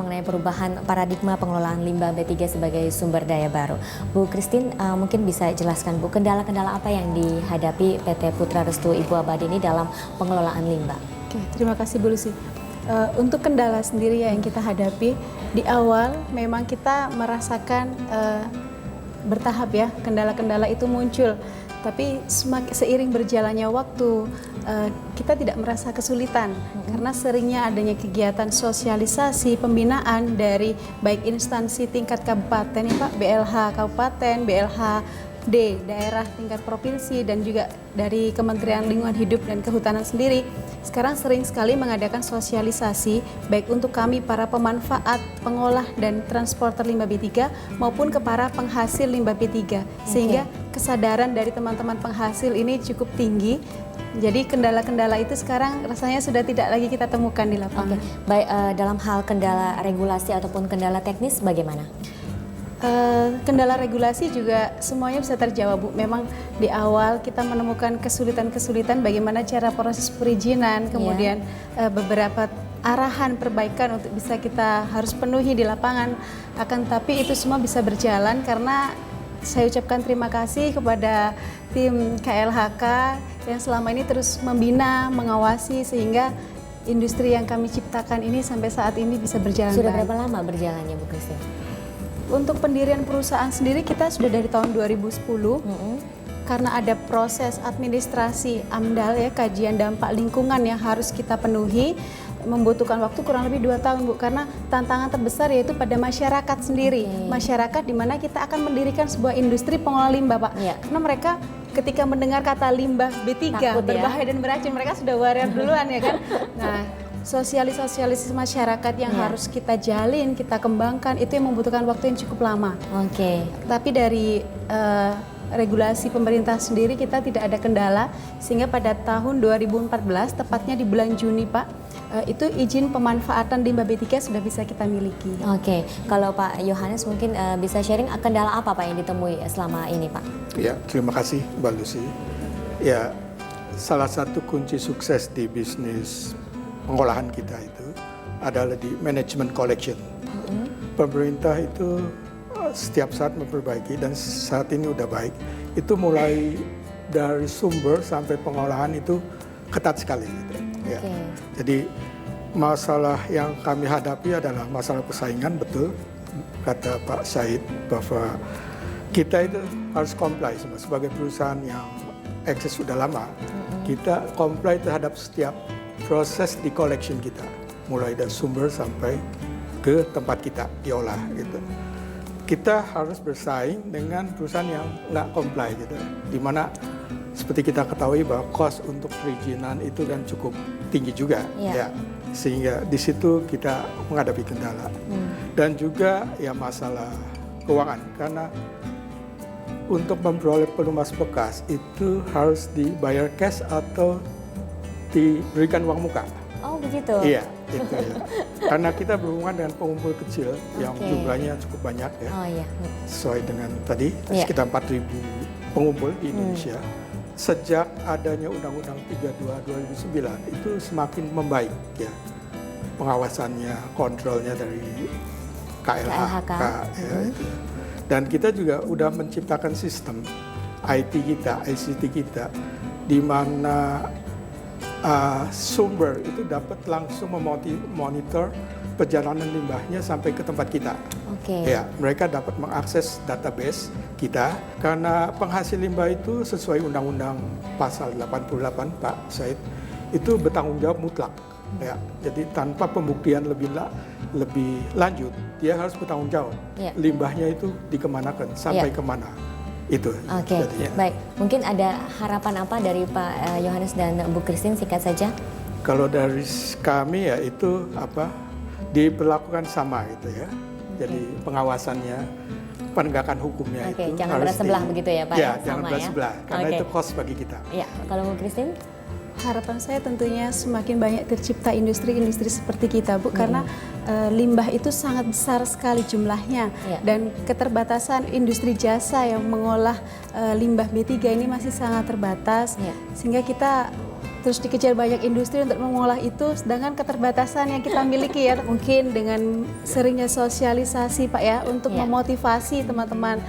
mengenai perubahan paradigma pengelolaan limbah B3 sebagai sumber daya baru. Bu Christine, mungkin bisa jelaskan Bu, kendala-kendala apa yang dihadapi PT Putra Restu Ibu Abadi ini dalam pengelolaan limbah? Oke, terima kasih Bu Lucy. Untuk kendala sendiri yang kita hadapi, di awal memang kita merasakan bertahap ya, kendala-kendala itu muncul. Tapi seiring berjalannya waktu, kita tidak merasa kesulitan karena seringnya adanya kegiatan sosialisasi, pembinaan dari baik instansi tingkat kabupaten ya Pak, BLH kabupaten, BLHD daerah tingkat provinsi, dan juga dari Kementerian Lingkungan Hidup dan Kehutanan sendiri. Sekarang sering sekali mengadakan sosialisasi baik untuk kami para pemanfaat, pengolah dan transporter limbah B3 maupun ke para penghasil limbah B3, sehingga kesadaran dari teman-teman penghasil ini cukup tinggi. Jadi kendala-kendala itu sekarang rasanya sudah tidak lagi kita temukan di lapangan. Baik, dalam hal kendala regulasi ataupun kendala teknis bagaimana? Kendala regulasi juga semuanya bisa terjawab Bu. Memang di awal kita menemukan kesulitan-kesulitan bagaimana cara proses perizinan, kemudian beberapa arahan perbaikan untuk bisa kita harus penuhi di lapangan. Akan tapi itu semua bisa berjalan karena saya ucapkan terima kasih kepada tim KLHK yang selama ini terus membina, mengawasi sehingga industri yang kami ciptakan ini sampai saat ini bisa berjalan baik. Sudah berapa lama berjalannya Bu Christine? Untuk pendirian perusahaan sendiri kita sudah dari tahun 2010. Karena ada proses administrasi AMDAL ya, kajian dampak lingkungan yang harus kita penuhi, membutuhkan waktu kurang lebih 2 tahun Bu, karena tantangan terbesar yaitu pada masyarakat sendiri. Masyarakat di mana kita akan mendirikan sebuah industri pengolah limbah Pak. Karena mereka ketika mendengar kata limbah B3 takut, berbahaya dan beracun, mereka sudah warrior duluan ya kan. Nah, sosialisasi masyarakat yang harus kita jalin, kita kembangkan, itu yang membutuhkan waktu yang cukup lama. Tapi dari regulasi pemerintah sendiri kita tidak ada kendala, sehingga pada tahun 2014, tepatnya di bulan Juni Pak, itu izin pemanfaatan limbah B3 sudah bisa kita miliki. Kalau Pak Yohanes mungkin bisa sharing kendala apa Pak yang ditemui selama ini Pak? Ya, terima kasih Mbak Lucy. Ya, salah satu kunci sukses di bisnis pengolahan kita itu adalah di management collection. Pemerintah itu setiap saat memperbaiki, dan saat ini udah baik. Itu mulai dari sumber sampai pengolahan itu ketat sekali. Gitu. Ya. Jadi masalah yang kami hadapi adalah masalah persaingan, betul kata Pak Said bahwa kita itu harus comply sebagai perusahaan yang eksis sudah lama. Kita comply terhadap setiap proses di collection kita, mulai dari sumber sampai ke tempat kita diolah gitu. Kita harus bersaing dengan perusahaan yang nggak comply gitu, dimana seperti kita ketahui bahwa cost untuk perizinan itu kan cukup tinggi juga, ya, sehingga di situ kita menghadapi kendala. Dan juga ya masalah keuangan, karena untuk memperoleh pelumas bekas itu harus dibayar cash atau diberikan uang muka. Oh begitu? Iya, itu ya. Karena kita berhubungan dengan pengumpul kecil yang jumlahnya cukup banyak ya. Sesuai dengan tadi sekitar 4.000 pengumpul di Indonesia. Sejak adanya Undang-Undang 32 2009 itu semakin membaik ya. Pengawasannya, kontrolnya dari KLHK ya, itu. Dan kita juga udah menciptakan sistem IT kita, ICT kita, di mana sumber itu dapat langsung memonitor perjalanan limbahnya sampai ke tempat kita. Ya, mereka dapat mengakses database kita karena penghasil limbah itu sesuai Undang-Undang Pasal 88 Pak Said itu bertanggung jawab mutlak. Ya, jadi tanpa pembuktian lebih lanjut dia harus bertanggung jawab. Limbahnya itu dikemanakan sampai kemana. Itu. Baik. Mungkin ada harapan apa dari Pak Yohanes dan Bu Christine, singkat saja? Kalau dari kami ya itu diperlakukan sama gitu ya. Jadi pengawasannya, penegakan hukumnya itu jangan harus bersebelah begitu ya Pak? Ya, jangan bersebelah karena itu cost bagi kita. Ya, kalau Bu Christine? Harapan saya tentunya semakin banyak tercipta industri-industri seperti kita Bu, karena limbah itu sangat besar sekali jumlahnya, dan keterbatasan industri jasa yang mengolah limbah B3 ini masih sangat terbatas, sehingga kita terus dikejar banyak industri untuk mengolah itu, sedangkan keterbatasan yang kita miliki ya, mungkin dengan seringnya sosialisasi Pak ya, untuk memotivasi teman-teman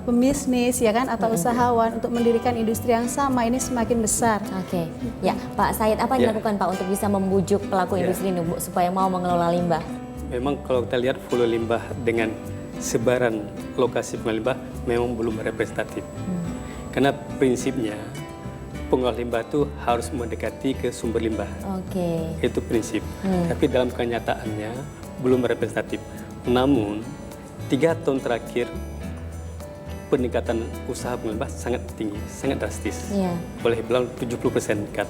pembisnis ya kan, atau usahawan untuk mendirikan industri yang sama ini semakin besar. Oke, ya Pak Said, apa yang dilakukan Pak untuk bisa membujuk pelaku industri ini Bu, supaya mau mengelola limbah? Memang kalau kita lihat volume limbah dengan sebaran lokasi pengolah limbah memang belum representatif. Karena prinsipnya pengolah limbah itu harus mendekati ke sumber limbah. Oke. Itu prinsip. Tapi dalam kenyataannya belum representatif. Namun 3 tahun terakhir peningkatan usaha pengolah limbah sangat tinggi, sangat drastis. Iya. Boleh bilang 70% meningkat.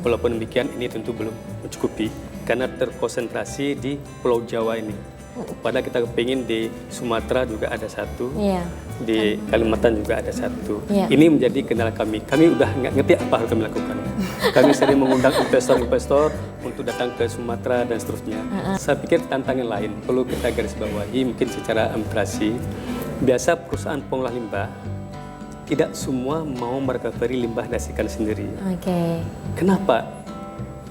Walaupun demikian ini tentu belum mencukupi karena terkonsentrasi di Pulau Jawa ini. Padahal kita kepingin di Sumatera juga ada satu, di Kalimantan juga ada satu. Ini menjadi kendala kami. Kami udah nggak ngerti apa harus kami lakukan. Kami sering mengundang investor-investor untuk datang ke Sumatera dan seterusnya. Saya pikir tantangan lain perlu kita garis bawahi mungkin secara administrasi. Biasa perusahaan pengolah limbah tidak semua mau merecovery limbah hasilkan sendiri. Oke. Kenapa?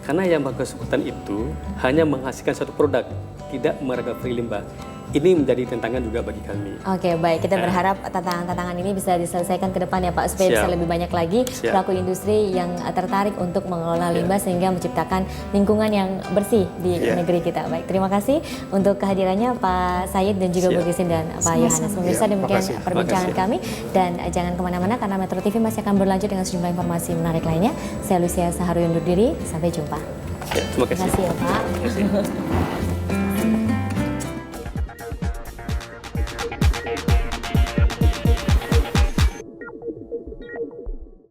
Karena yang bersangkutan itu hanya menghasilkan satu produk, tidak merecovery limbah. Ini menjadi tantangan juga bagi kami. Oke, baik. Kita berharap tantangan-tantangan ini bisa diselesaikan ke depan ya Pak, supaya bisa lebih banyak lagi pelaku industri yang tertarik untuk mengelola limbah sehingga menciptakan lingkungan yang bersih di negeri kita. Baik, terima kasih untuk kehadirannya Pak Said dan juga Bu Christine dan Pak Yohanes. Pemirsa, demikian perbincangan kami, dan jangan kemana-mana karena Metro TV masih akan berlanjut dengan sejumlah informasi menarik lainnya. Saya Lucia Saharuy undur diri, sampai jumpa. Terima kasih. Terima kasih ya Pak. Terima kasih.